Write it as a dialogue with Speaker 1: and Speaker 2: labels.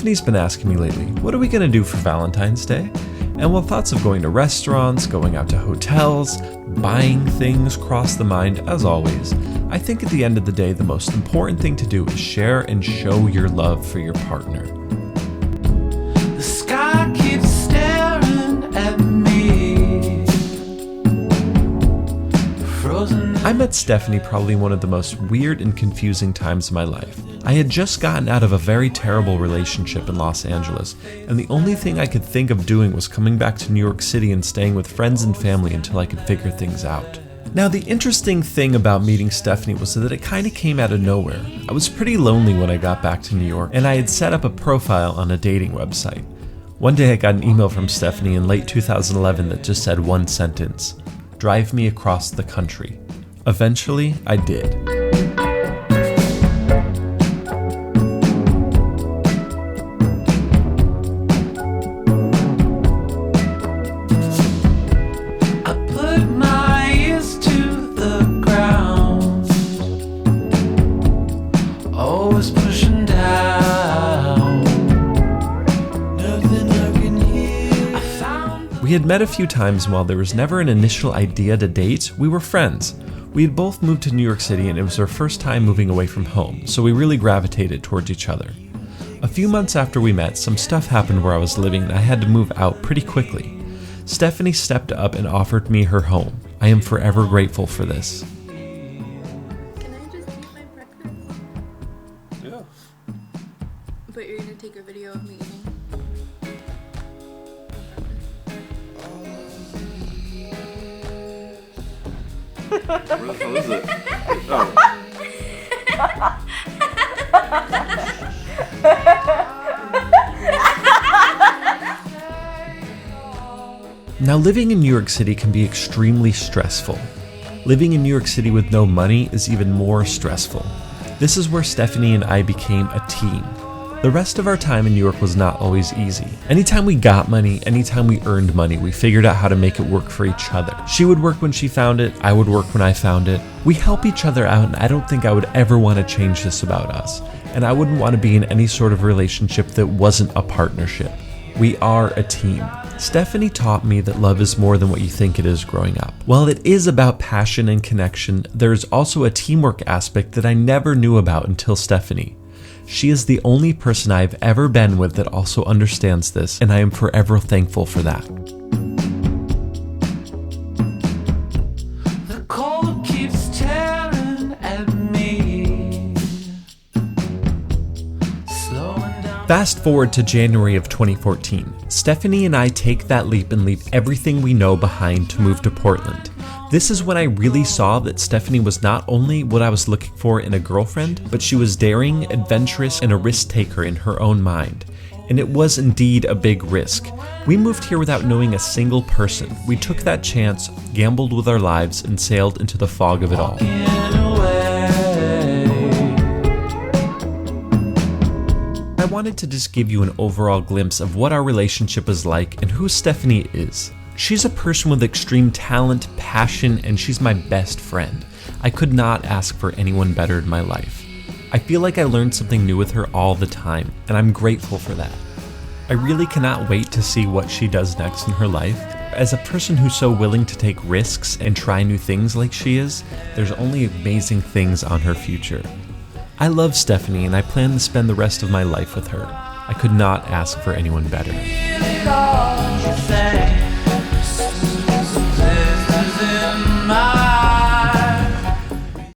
Speaker 1: Stephanie's been asking me lately, what are we gonna do for Valentine's Day? And while thoughts of going to restaurants, going out to hotels, buying things cross the mind as always, I think at the end of the day, the most important thing to do is share and show your love for your partner.
Speaker 2: The sky keeps staring at me. Frozen.
Speaker 1: I met Stephanie probably one of the most weird and confusing times of my life. I had just gotten out of a very terrible relationship in Los Angeles, and the only thing I could think of doing was coming back to New York City and staying with friends and family until I could figure things out. Now, the interesting thing about meeting Stephanie was that it kind of came out of nowhere. I was pretty lonely when I got back to New York, and I had set up a profile on a dating website. One day I got an email from Stephanie in late 2011 that just said one sentence: "Drive me across the country." Eventually, I did. We had met a few times, and while there was never an initial idea to date, we were friends. We had both moved to New York City and it was our first time moving away from home, so we really gravitated towards each other. A few months after we met, some stuff happened where I was living and I had to move out pretty quickly. Stephanie stepped up and offered me her home. I am forever grateful for this.
Speaker 3: Can I just eat my breakfast?
Speaker 4: Yeah.
Speaker 3: But you're gonna take a video of me eating?
Speaker 4: Where the hell is it? Oh.
Speaker 1: Now, living in New York City can be extremely stressful. Living in New York City with no money is even more stressful. This is where Stephanie and I became a team. The rest of our time in New York was not always easy. Anytime we got money, anytime we earned money, we figured out how to make it work for each other. She would work when she found it, I would work when I found it. We help each other out, and I don't think I would ever want to change this about us. And I wouldn't want to be in any sort of relationship that wasn't a partnership. We are a team. Stephanie taught me that love is more than what you think it is growing up. While it is about passion and connection, there is also a teamwork aspect that I never knew about until Stephanie. She is the only person I've ever been with that also understands this, and I am forever thankful for that.
Speaker 2: The cold keeps tearing at me. Slowing down.
Speaker 1: Fast forward to January of 2014. Stephanie and I take that leap and leave everything we know behind to move to Portland. This is when I really saw that Stephanie was not only what I was looking for in a girlfriend, but she was daring, adventurous, and a risk taker in her own mind. And it was indeed a big risk. We moved here without knowing a single person. We took that chance, gambled with our lives, and sailed into the fog of it all. I wanted to just give you an overall glimpse of what our relationship is like and who Stephanie is. She's a person with extreme talent, passion, and she's my best friend. I could not ask for anyone better in my life. I feel like I learn something new with her all the time, and I'm grateful for that. I really cannot wait to see what she does next in her life. As a person who's so willing to take risks and try new things like she is, there's only amazing things on her future. I love Stephanie, and I plan to spend the rest of my life with her. I could not ask for anyone better.